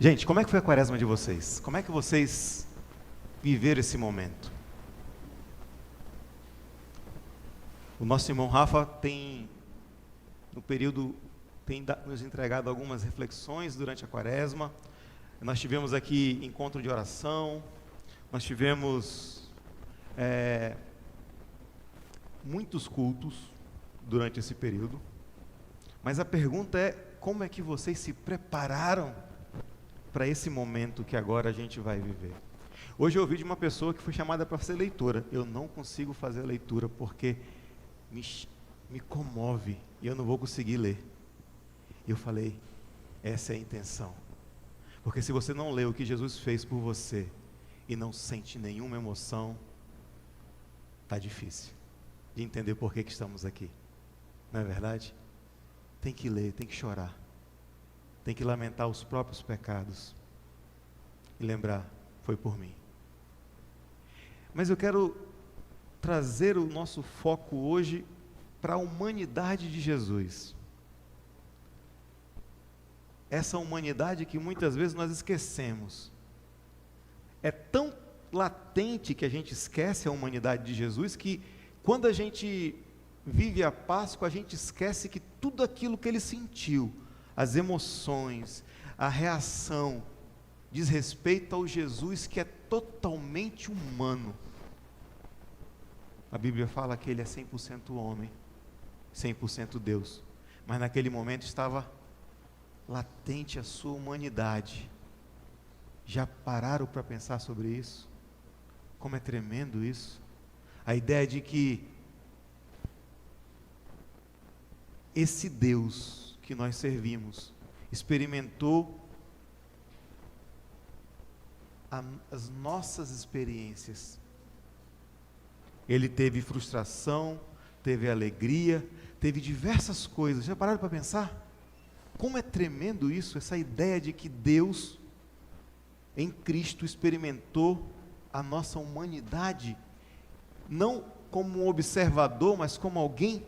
Gente, como é que foi a quaresma de vocês? Como é que vocês viveram esse momento? O nosso irmão Rafa tem, no período, nos entregado algumas reflexões durante a quaresma. Nós tivemos aqui encontro de oração, nós tivemos muitos cultos durante esse período. Mas a pergunta é, como é que vocês se prepararam para esse momento que agora a gente vai viver? Hoje eu ouvi de uma pessoa que foi chamada para ser leitora. Eu não consigo fazer a leitura porque me comove e eu não vou conseguir ler. E eu falei, essa é a intenção. Porque se você não lê o que Jesus fez por você e não sente nenhuma emoção, está difícil de entender por que estamos aqui. Não é verdade? Tem que ler, tem que chorar. Tem que lamentar os próprios pecados. E lembrar, foi por mim. Mas eu quero trazer o nosso foco hoje para a humanidade de Jesus. Essa humanidade que muitas vezes nós esquecemos. É tão latente que a gente esquece a humanidade de Jesus que quando a gente vive a Páscoa, a gente esquece que tudo aquilo que ele sentiu, as emoções, a reação, diz respeito ao Jesus que é totalmente humano. A Bíblia fala que ele é 100% homem, 100% Deus, mas naquele momento estava latente a sua humanidade. Já pararam para pensar sobre isso? Como é tremendo isso? A ideia de que esse Deus que nós servimos experimentou as nossas experiências. Ele teve frustração, teve alegria, teve diversas coisas. Já pararam para pensar? Como é tremendo isso, essa ideia de que Deus, em Cristo, experimentou a nossa humanidade, não como um observador, mas como alguém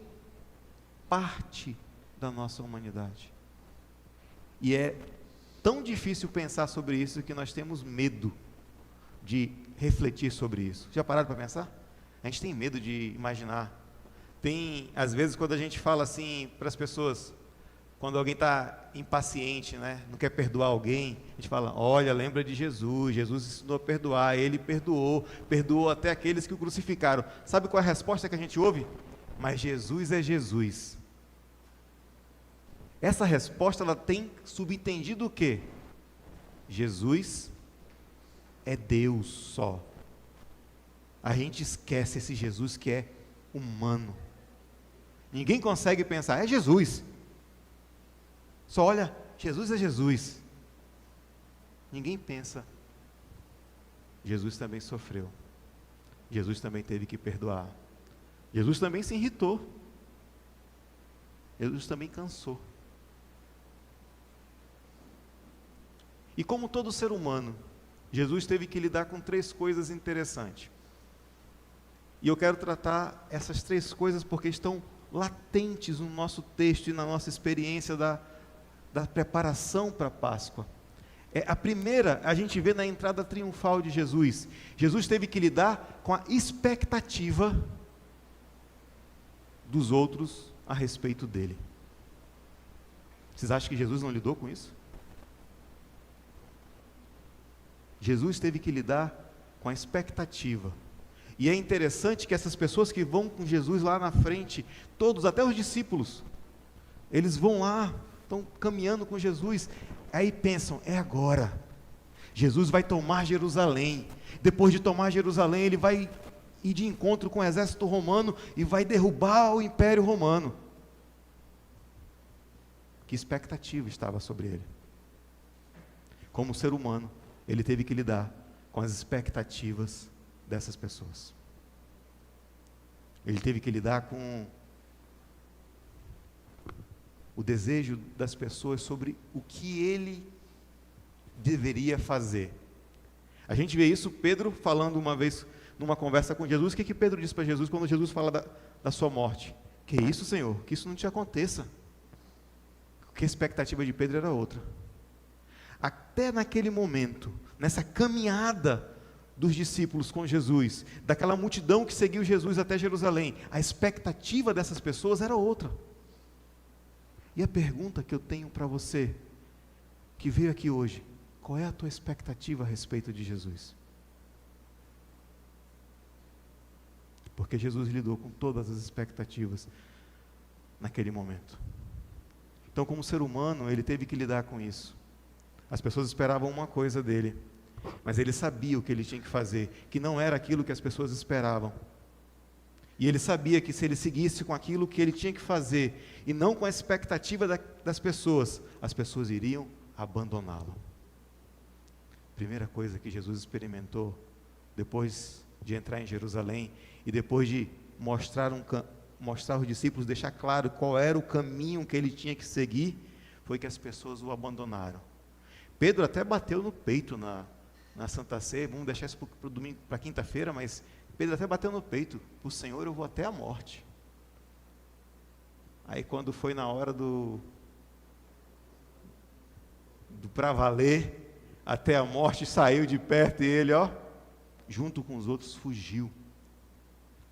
parte da nossa humanidade. E é tão difícil pensar sobre isso que nós temos medo de refletir sobre isso. Já pararam para pensar? A gente tem medo de imaginar. Tem, às vezes, quando a gente fala assim para as pessoas, quando alguém está impaciente, né, não quer perdoar alguém, a gente fala, olha, lembra de Jesus, Jesus ensinou a perdoar, ele perdoou até aqueles que o crucificaram. Sabe qual é a resposta que a gente ouve? Mas Jesus é Jesus. Essa resposta, ela tem subentendido o quê? Jesus é Deus só. A gente esquece esse Jesus que é humano. Ninguém consegue pensar, é Jesus. Só olha, Jesus é Jesus. Ninguém pensa, Jesus também sofreu. Jesus também teve que perdoar. Jesus também se irritou. Jesus também cansou. E como todo ser humano, Jesus teve que lidar com 3 coisas interessantes. E eu quero tratar essas 3 coisas porque estão latentes no nosso texto e na nossa experiência da preparação para a Páscoa. A primeira, a gente vê na entrada triunfal de Jesus. Jesus teve que lidar com a expectativa dos outros a respeito dele. Vocês acham que Jesus não lidou com isso? Jesus teve que lidar com a expectativa. E é interessante que essas pessoas que vão com Jesus lá na frente, todos, até os discípulos, eles vão lá, estão caminhando com Jesus, aí pensam, é agora, Jesus vai tomar Jerusalém, depois de tomar Jerusalém, ele vai ir de encontro com o exército romano, e vai derrubar o Império Romano. Que expectativa estava sobre ele? Como ser humano, ele teve que lidar com as expectativas dessas pessoas. Ele teve que lidar com o desejo das pessoas sobre o que ele deveria fazer. A gente vê isso, Pedro falando uma vez, numa conversa com Jesus, o que Pedro diz para Jesus, quando Jesus fala da sua morte? Que isso, Senhor? Que isso não te aconteça. Porque a expectativa de Pedro era outra. Até naquele momento, nessa caminhada dos discípulos com Jesus, daquela multidão que seguiu Jesus até Jerusalém, a expectativa dessas pessoas era outra. E a pergunta que eu tenho para você, que veio aqui hoje, qual é a tua expectativa a respeito de Jesus? Porque Jesus lidou com todas as expectativas naquele momento. Então, como ser humano, ele teve que lidar com isso. As pessoas esperavam uma coisa dele, mas ele sabia o que ele tinha que fazer, que não era aquilo que as pessoas esperavam. E ele sabia que se ele seguisse com aquilo que ele tinha que fazer, e não com a expectativa das pessoas, as pessoas iriam abandoná-lo. Primeira coisa que Jesus experimentou, depois de entrar em Jerusalém, e depois de mostrar aos discípulos, deixar claro qual era o caminho que ele tinha que seguir, foi que as pessoas o abandonaram. Pedro até bateu no peito na Santa Ceia, vamos deixar isso para domingo, para quinta-feira, mas Pedro até bateu no peito, o Senhor eu vou até a morte. Aí quando foi na hora do para valer, até a morte, saiu de perto e ele, junto com os outros, fugiu.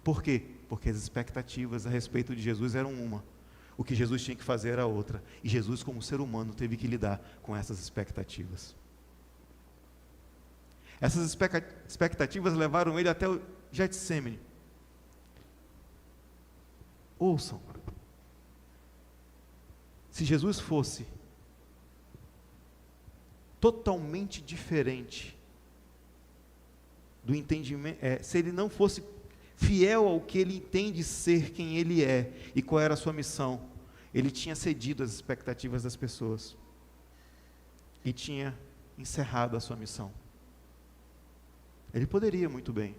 Por quê? Porque as expectativas a respeito de Jesus eram uma. O que Jesus tinha que fazer era outra. E Jesus, como ser humano, teve que lidar com essas expectativas. Essas expectativas levaram ele até o Getsêmani. Ouçam. Se Jesus fosse totalmente diferente do entendimento, se ele não fosse fiel ao que ele entende ser quem ele é e qual era a sua missão, ele tinha cedido às expectativas das pessoas e tinha encerrado a sua missão. Ele poderia muito bem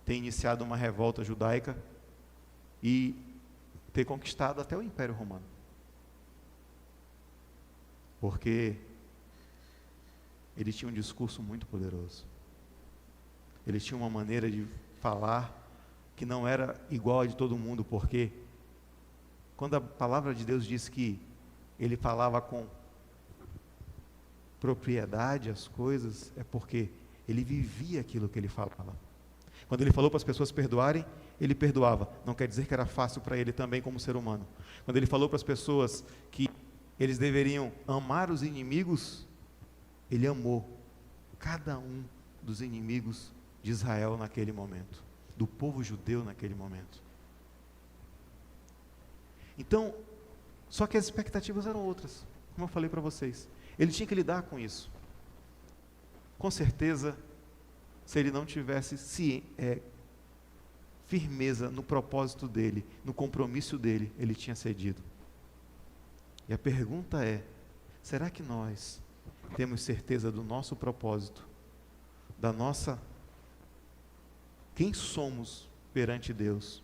ter iniciado uma revolta judaica e ter conquistado até o Império Romano, porque ele tinha um discurso muito poderoso. Ele tinha uma maneira de falar que não era igual a de todo mundo, porque quando a palavra de Deus diz que ele falava com propriedade as coisas, é porque ele vivia aquilo que ele falava. Quando ele falou para as pessoas perdoarem, ele perdoava. Não quer dizer que era fácil para ele também como ser humano. Quando ele falou para as pessoas que eles deveriam amar os inimigos, ele amou cada um dos inimigos de Israel naquele momento, do povo judeu naquele momento. Então, só que as expectativas eram outras, como eu falei para vocês. Ele tinha que lidar com isso. Com certeza, se ele não tivesse firmeza no propósito dele, no compromisso dele, ele tinha cedido. E a pergunta é, será que nós temos certeza do nosso propósito, da nossa quem somos perante Deus,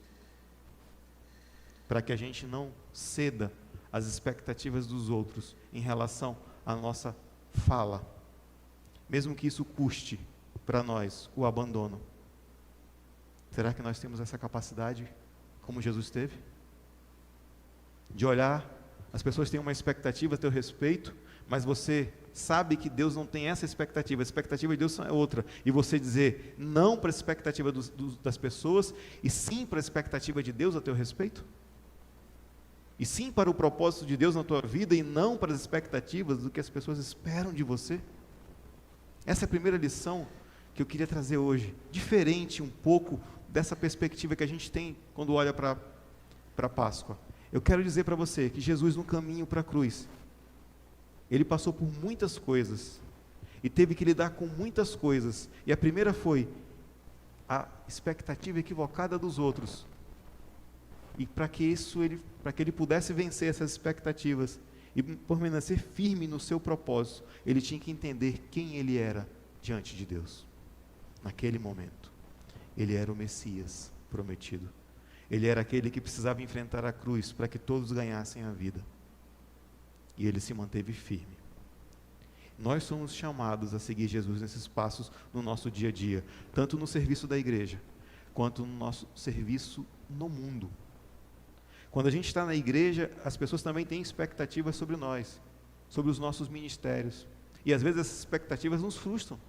para que a gente não ceda às expectativas dos outros em relação à nossa fala, mesmo que isso custe para nós o abandono? Será que nós temos essa capacidade, como Jesus teve? De olhar, as pessoas têm uma expectativa a teu respeito, mas você sabe que Deus não tem essa expectativa, a expectativa de Deus é outra, e você dizer não para a expectativa das pessoas, e sim para a expectativa de Deus a teu respeito? E sim para o propósito de Deus na tua vida, e não para as expectativas do que as pessoas esperam de você? Essa é a primeira lição que eu queria trazer hoje, diferente um pouco dessa perspectiva que a gente tem quando olha para a Páscoa. Eu quero dizer para você que Jesus, no caminho para a cruz, ele passou por muitas coisas e teve que lidar com muitas coisas, e a primeira foi a expectativa equivocada dos outros, e para que ele pudesse vencer essas expectativas e permanecer firme no seu propósito, ele tinha que entender quem ele era diante de Deus. Naquele momento, ele era o Messias prometido, ele era aquele que precisava enfrentar a cruz para que todos ganhassem a vida. E ele se manteve firme. Nós somos chamados a seguir Jesus nesses passos no nosso dia a dia, tanto no serviço da igreja, quanto no nosso serviço no mundo. Quando a gente está na igreja, as pessoas também têm expectativas sobre nós. sobre os nossos ministérios. E às vezes essas expectativas nos frustram,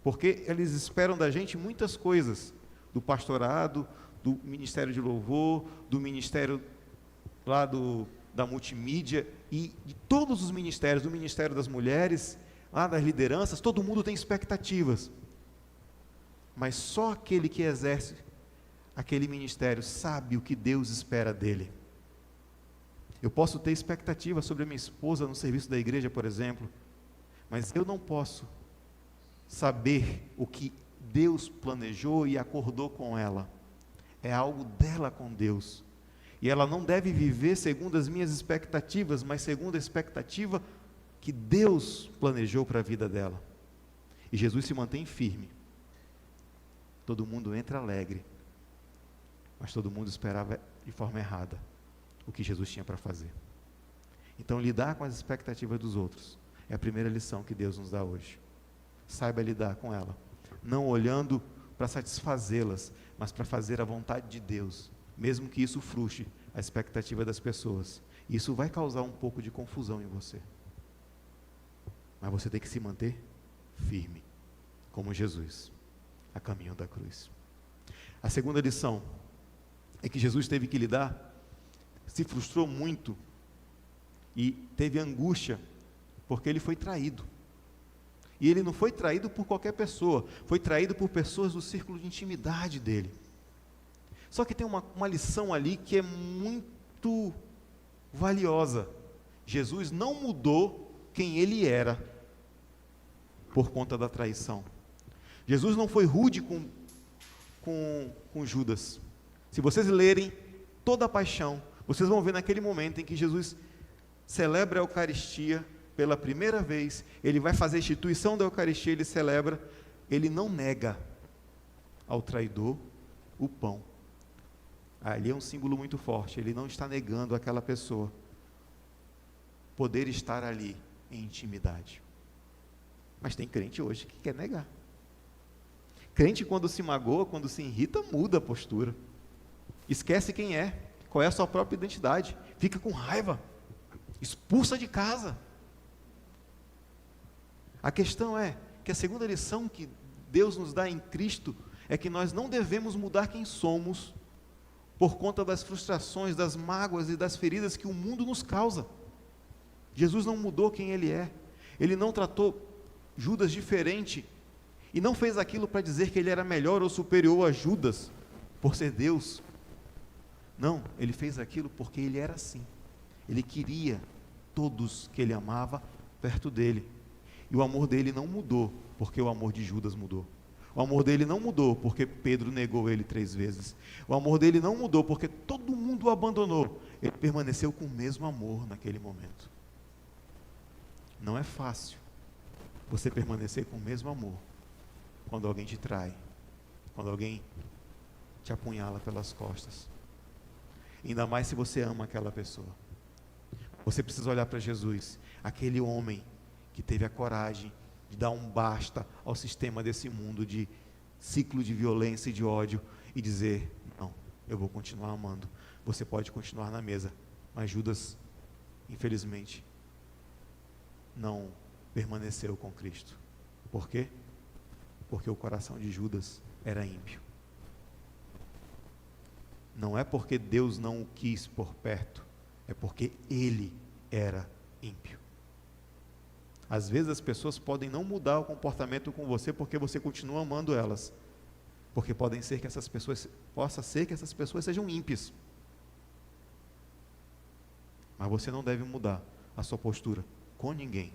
porque eles esperam da gente muitas coisas, do pastorado, do ministério de louvor, do ministério lá da multimídia, e de todos os ministérios, do ministério das mulheres, lá das lideranças, todo mundo tem expectativas. Mas só aquele que exerce aquele ministério sabe o que Deus espera dele. Eu posso ter expectativa sobre a minha esposa no serviço da igreja, por exemplo, mas eu não posso saber o que Deus planejou e acordou com ela. É algo dela com Deus. E ela não deve viver segundo as minhas expectativas, mas segundo a expectativa que Deus planejou para a vida dela. E Jesus se mantém firme. Todo mundo entra alegre, mas todo mundo esperava de forma errada o que Jesus tinha para fazer. Então, lidar com as expectativas dos outros é a primeira lição que Deus nos dá hoje. Saiba lidar com ela, não olhando para satisfazê-las, mas para fazer a vontade de Deus, mesmo que isso frustre a expectativa das pessoas. Isso vai causar um pouco de confusão em você, mas você tem que se manter firme, como Jesus, a caminho da cruz. A segunda lição é que Jesus teve que lidar, se frustrou muito e teve angústia, porque ele foi traído. E ele não foi traído por qualquer pessoa, foi traído por pessoas do círculo de intimidade dele. Só que tem uma lição ali que é muito valiosa. Jesus não mudou quem ele era por conta da traição. Jesus não foi rude com Judas. Se vocês lerem toda a paixão, vocês vão ver naquele momento em que Jesus celebra a Eucaristia pela primeira vez, ele vai fazer a instituição da Eucaristia, ele celebra, ele não nega ao traidor o pão. Ali é um símbolo muito forte, ele não está negando àquela pessoa poder estar ali em intimidade. Mas tem crente hoje que quer negar. Crente, quando se magoa, quando se irrita, muda a postura. Esquece quem é, qual é a sua própria identidade, fica com raiva, expulsa de casa. A questão é que a segunda lição que Deus nos dá em Cristo é que nós não devemos mudar quem somos por conta das frustrações, das mágoas e das feridas que o mundo nos causa. Jesus não mudou quem ele é, ele não tratou Judas diferente e não fez aquilo para dizer que ele era melhor ou superior a Judas por ser Deus. Não, ele fez aquilo porque ele era assim. Ele queria todos que ele amava perto dele. E o amor dele não mudou porque o amor de Judas mudou. O amor dele não mudou porque Pedro negou ele 3 vezes. O amor dele não mudou porque todo mundo o abandonou. Ele permaneceu com o mesmo amor naquele momento. Não é fácil você permanecer com o mesmo amor quando alguém te trai, quando alguém te apunhala pelas costas. Ainda mais se você ama aquela pessoa. Você precisa olhar para Jesus, aquele homem que teve a coragem de dar um basta ao sistema desse mundo de ciclo de violência e de ódio e dizer, não, eu vou continuar amando, você pode continuar na mesa, mas Judas, infelizmente, não permaneceu com Cristo. Por quê? Porque o coração de Judas era ímpio. Não é porque Deus não o quis por perto, é porque ele era ímpio. Às vezes as pessoas podem não mudar o comportamento com você porque você continua amando elas, porque possa ser que essas pessoas sejam ímpias. Mas você não deve mudar a sua postura com ninguém.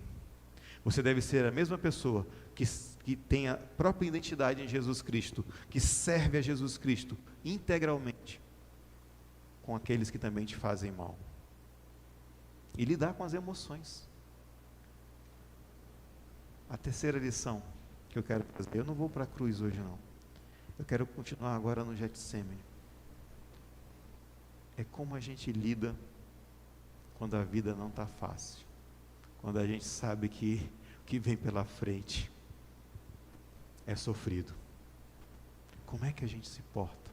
Você deve ser a mesma pessoa que tem a própria identidade em Jesus Cristo, que serve a Jesus Cristo integralmente com aqueles que também te fazem mal. E lidar com as emoções. A terceira lição que eu quero fazer, eu não vou para a cruz hoje não, eu quero continuar agora no Getsemane, é como a gente lida quando a vida não está fácil, quando a gente sabe que o que vem pela frente é sofrido. Como é que a gente se porta?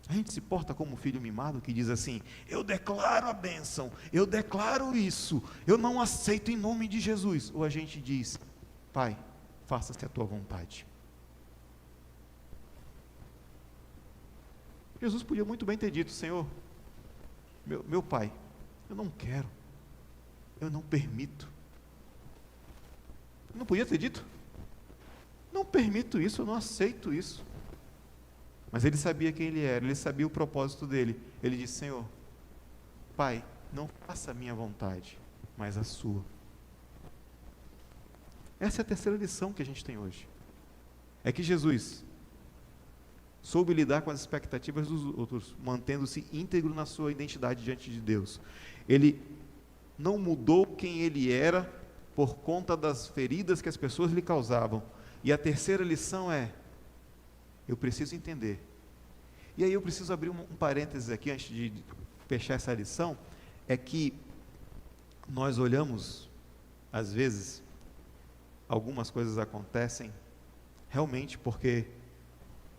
A gente se porta como um filho mimado que diz assim: eu declaro a bênção, eu declaro isso, eu não aceito em nome de Jesus. Ou a gente diz: Pai, faça-se a tua vontade. Jesus podia muito bem ter dito: Senhor, meu Pai, eu não quero, eu não permito. Não podia ter dito? Não permito isso, eu não aceito isso. Mas ele sabia quem ele era, ele sabia o propósito dele. Ele disse: Senhor, Pai, não faça a minha vontade, mas a sua. Essa é a terceira lição que a gente tem hoje. É que Jesus soube lidar com as expectativas dos outros, mantendo-se íntegro na sua identidade diante de Deus. Ele não mudou quem ele era por conta das feridas que as pessoas lhe causavam. E a terceira lição é: eu preciso entender. E aí eu preciso abrir um parênteses aqui antes de fechar essa lição. É que nós olhamos, às vezes, algumas coisas acontecem realmente porque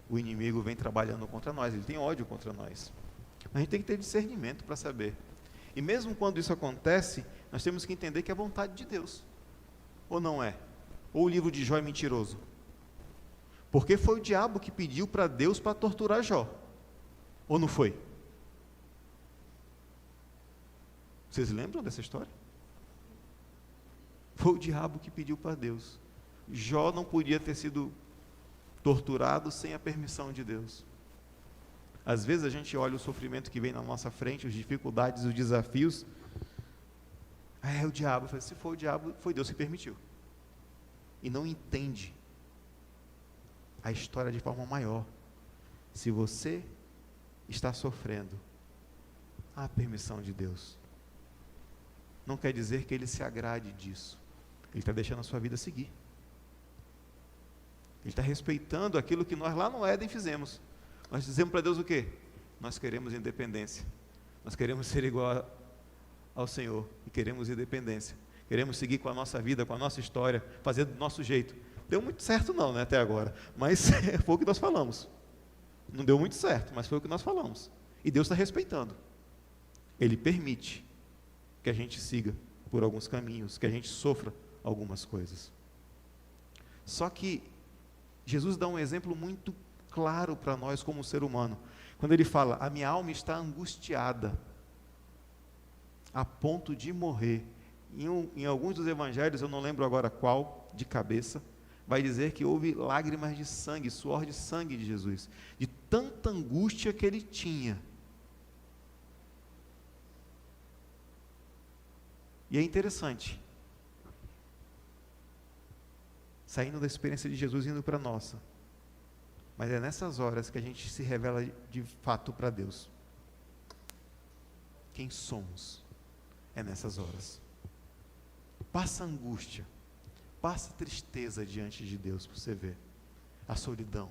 o inimigo vem trabalhando contra nós, ele tem ódio contra nós. Mas a gente tem que ter discernimento para saber. E mesmo quando isso acontece, nós temos que entender que é vontade de Deus. Ou não é? Ou o livro de Jó é mentiroso? Porque foi o diabo que pediu para Deus para torturar Jó. Ou não foi? Vocês lembram dessa história? Foi o diabo que pediu para Deus. Jó não podia ter sido torturado sem a permissão de Deus. Às vezes a gente olha o sofrimento que vem na nossa frente, as dificuldades, os desafios. É o diabo. Se foi o diabo, foi Deus que permitiu. E não entende a história de forma maior. Se você está sofrendo, há a permissão de Deus. Não quer dizer que Ele se agrade disso. Ele está deixando a sua vida seguir. Ele está respeitando aquilo que nós lá no Éden fizemos. Nós dizemos para Deus o quê? Nós queremos independência. Nós queremos ser igual ao Senhor. E queremos independência. Queremos seguir com a nossa vida, com a nossa história, fazer do nosso jeito. Deu muito certo não, né, até agora. Mas foi o que nós falamos. Não deu muito certo, mas foi o que nós falamos. E Deus está respeitando. Ele permite que a gente siga por alguns caminhos, que a gente sofra algumas coisas. Só que Jesus dá um exemplo muito claro para nós como ser humano. Quando ele fala: a minha alma está angustiada, a ponto de morrer. Em alguns dos evangelhos, eu não lembro agora qual, de cabeça, vai dizer que houve lágrimas de sangue, suor de sangue de Jesus, de tanta angústia que ele tinha. E é interessante, saindo da experiência de Jesus e indo para a nossa, mas é nessas horas que a gente se revela de fato para Deus. Quem somos? É nessas horas. Passa angústia, passa tristeza diante de Deus, para você ver a solidão,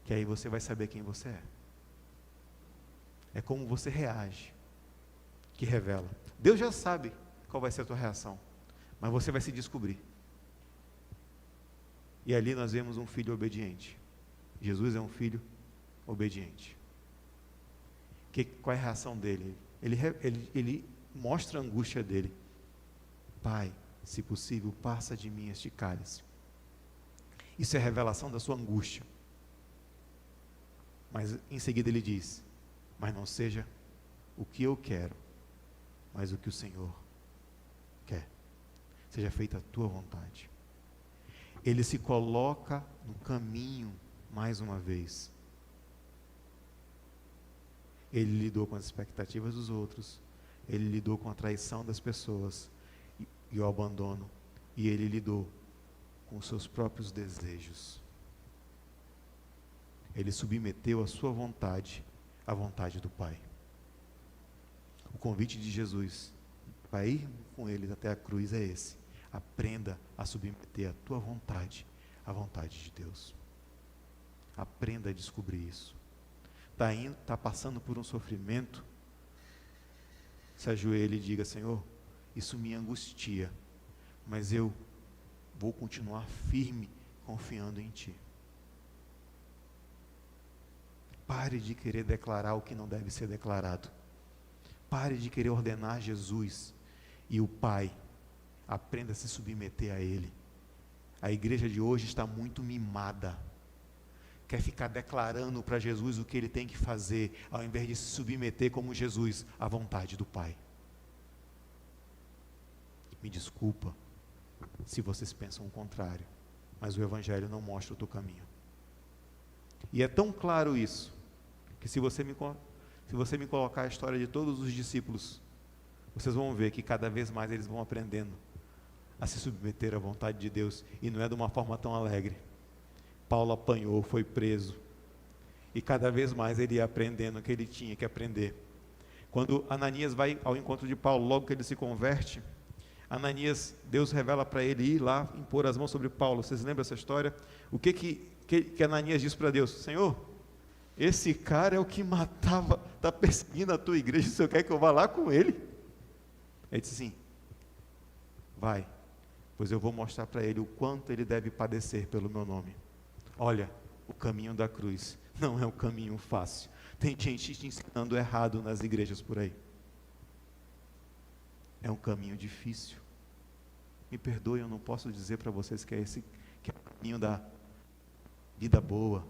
que aí você vai saber quem você é. É como você reage que revela. Deus já sabe qual vai ser a tua reação, mas você vai se descobrir. E ali nós vemos um filho obediente. Jesus é um filho obediente. Qual é a reação dele? Ele mostra a angústia dele. Pai, se possível, passa de mim este cálice. Isso é a revelação da sua angústia. Mas em seguida ele diz: mas não seja o que eu quero, mas o que o Senhor quer. Seja feita a tua vontade. Ele se coloca no caminho mais uma vez. Ele lidou com as expectativas dos outros, ele lidou com a traição das pessoas e o abandono, e ele lidou com os seus próprios desejos. Ele submeteu a sua vontade à vontade do Pai. O convite de Jesus para ir com ele até a cruz é esse: aprenda a submeter a tua vontade à vontade de Deus. Aprenda a descobrir isso. Está passando por um sofrimento, se ajoelhe e diga: Senhor, isso me angustia, mas eu vou continuar firme, confiando em Ti. Pare de querer declarar o que não deve ser declarado. Pare de querer ordenar Jesus e o Pai. Aprenda a se submeter a Ele. A igreja de hoje está muito mimada. Quer ficar declarando para Jesus o que Ele tem que fazer, ao invés de se submeter como Jesus à vontade do Pai. Me desculpa se vocês pensam o contrário, mas o Evangelho não mostra o teu caminho. E é tão claro isso, que se você me colocar a história de todos os discípulos, vocês vão ver que cada vez mais eles vão aprendendo a se submeter à vontade de Deus, e não é de uma forma tão alegre. Paulo apanhou, foi preso, e cada vez mais ele ia aprendendo o que ele tinha que aprender. Quando Ananias vai ao encontro de Paulo, logo que ele se converte, Ananias, Deus revela para ele ir lá, impor as mãos sobre Paulo. Vocês lembram essa história? O que Ananias disse para Deus? Senhor, esse cara é o que matava, está perseguindo a tua igreja, o Senhor quer que eu vá lá com ele? Ele disse assim, vai, pois eu vou mostrar para ele o quanto ele deve padecer pelo meu nome. Olha, o caminho da cruz não é um caminho fácil. Tem gente te ensinando errado nas igrejas por aí. É um caminho difícil. Me perdoe, eu não posso dizer para vocês que é o caminho da vida boa.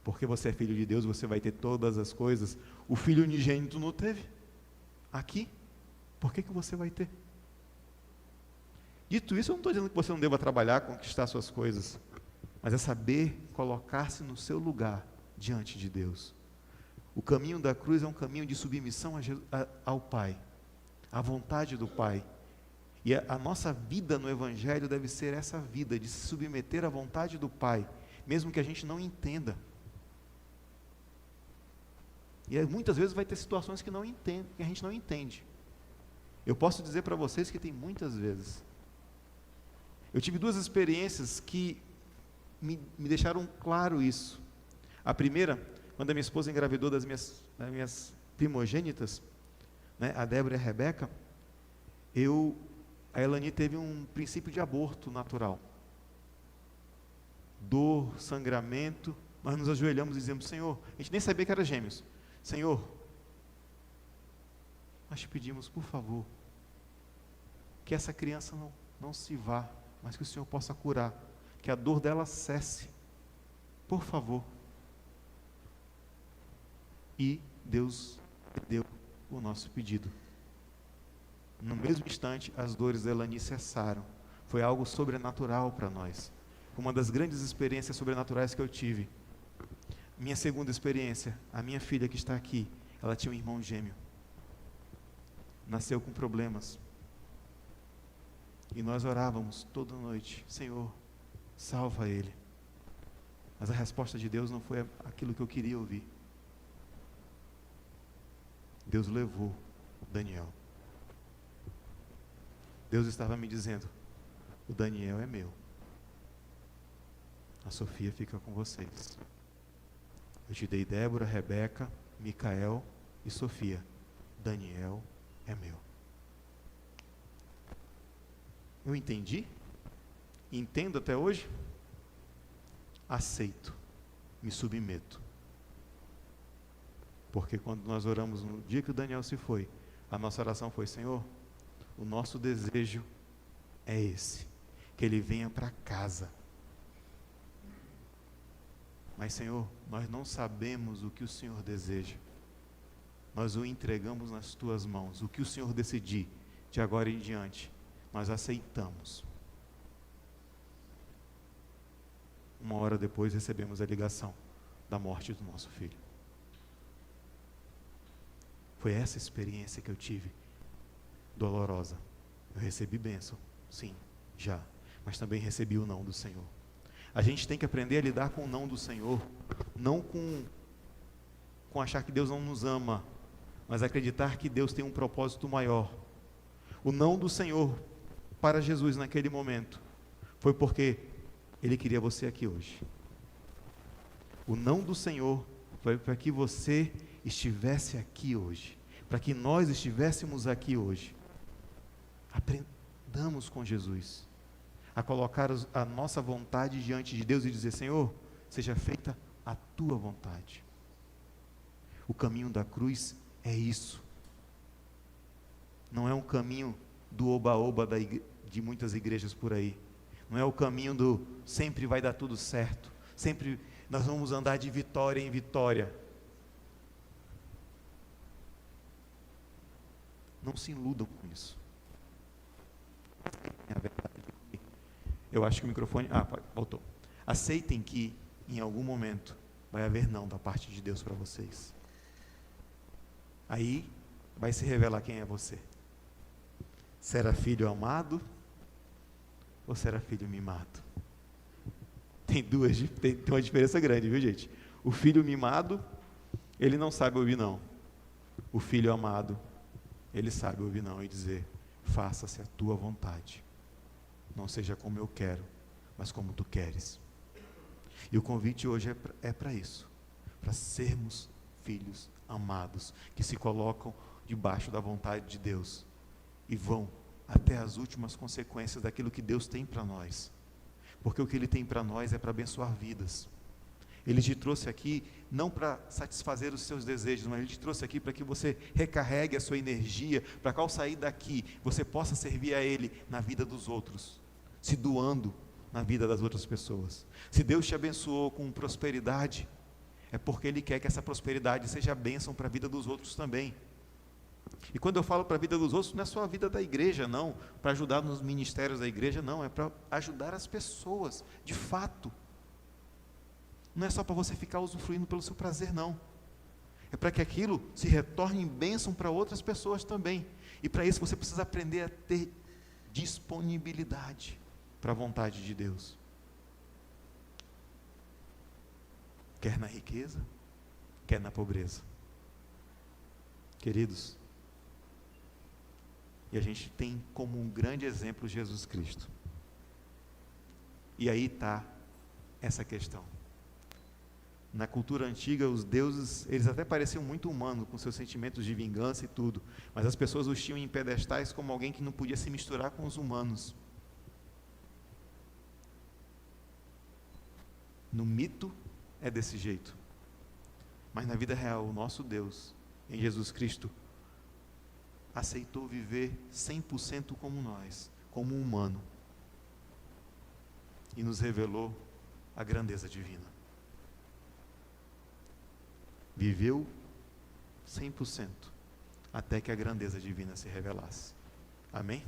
Porque você é filho de Deus, você vai ter todas as coisas. O filho unigênito não teve. Aqui, por que você vai ter? Dito isso, eu não estou dizendo que você não deva trabalhar, conquistar suas coisas, mas é saber colocar-se no seu lugar diante de Deus. O caminho da cruz é um caminho de submissão ao Pai, à vontade do Pai. E a nossa vida no Evangelho deve ser essa vida, de se submeter à vontade do Pai, mesmo que a gente não entenda. E muitas vezes vai ter situações que a gente não entende. Eu posso dizer para vocês que tem muitas vezes. Eu tive duas experiências que me deixaram claro isso. A primeira, quando a minha esposa engravidou das minhas primogênitas, né, a Débora e a Rebeca, a Elani teve um princípio de aborto natural. Dor, sangramento, nós nos ajoelhamos e dizemos, Senhor, a gente nem sabia que era gêmeos. Senhor, nós te pedimos, por favor, que essa criança não se vá, mas que o Senhor possa curar, que a dor dela cesse, por favor. E Deus deu o nosso pedido. No mesmo instante, as dores da Elani cessaram. Foi algo sobrenatural para nós. Uma das grandes experiências sobrenaturais que eu tive. Minha segunda experiência, a minha filha que está aqui, ela tinha um irmão gêmeo. Nasceu com problemas. E nós orávamos toda noite, Senhor, salva ele. Mas a resposta de Deus não foi aquilo que eu queria ouvir. Deus levou Daniel. Deus estava me dizendo, o Daniel é meu. A Sofia fica com vocês. Eu te dei Débora, Rebeca, Micael e Sofia. Daniel é meu. Eu entendi? Entendo até hoje? Aceito. Me submeto. Porque quando nós oramos no dia que o Daniel se foi, a nossa oração foi, Senhor, o nosso desejo é esse, que ele venha para casa. Mas, Senhor, nós não sabemos o que o Senhor deseja. Nós o entregamos nas tuas mãos. O que o Senhor decidir, de agora em diante, nós aceitamos. Uma hora depois recebemos a ligação da morte do nosso filho. Foi essa experiência que eu tive, dolorosa. Eu recebi bênção, sim, já, mas também recebi o não do Senhor. A gente tem que aprender a lidar com o não do Senhor, não com achar que Deus não nos ama, mas acreditar que Deus tem um propósito maior. O não do Senhor para Jesus naquele momento foi porque Ele queria você aqui hoje. O não do Senhor foi para que você estivesse aqui hoje, para que nós estivéssemos aqui hoje. Aprendamos com Jesus a colocar a nossa vontade diante de Deus e dizer, Senhor, seja feita a tua vontade. O caminho da cruz é isso. Não é um caminho do oba-oba de muitas igrejas por aí. Não é o caminho do sempre vai dar tudo certo. Sempre nós vamos andar de vitória em vitória. Não se iludam com isso. Eu acho que o microfone... voltou. Aceitem que, em algum momento, vai haver não da parte de Deus para vocês. Aí, vai se revelar quem é você. Será filho amado ou será filho mimado? Tem uma diferença grande, viu, gente? O filho mimado, ele não sabe ouvir não. O filho amado, ele sabe ouvir não e dizer: faça-se a tua vontade. Não seja como eu quero, mas como tu queres. E o convite hoje é para isso, para sermos filhos amados, que se colocam debaixo da vontade de Deus e vão até as últimas consequências daquilo que Deus tem para nós. Porque o que Ele tem para nós é para abençoar vidas. Ele te trouxe aqui não para satisfazer os seus desejos, mas Ele te trouxe aqui para que você recarregue a sua energia, para que ao sair daqui, você possa servir a Ele na vida dos outros, se doando na vida das outras pessoas. Se Deus te abençoou com prosperidade, é porque Ele quer que essa prosperidade seja bênção para a vida dos outros também. E quando eu falo para a vida dos outros, não é só a vida da igreja, não, para ajudar nos ministérios da igreja, não, é para ajudar as pessoas, de fato. Não é só para você ficar usufruindo pelo seu prazer, não. É para que aquilo se retorne em bênção para outras pessoas também. E para isso você precisa aprender a ter disponibilidade para a vontade de Deus. Quer na riqueza, quer na pobreza. Queridos, e a gente tem como um grande exemplo Jesus Cristo. E aí está essa questão. Na cultura antiga, os deuses, eles até pareciam muito humanos, com seus sentimentos de vingança e tudo, mas as pessoas os tinham em pedestais como alguém que não podia se misturar com os humanos. No mito é desse jeito, mas na vida real, o nosso Deus, em Jesus Cristo, aceitou viver 100% como nós, como um humano, e nos revelou a grandeza divina. Viveu 100%, até que a grandeza divina se revelasse. Amém?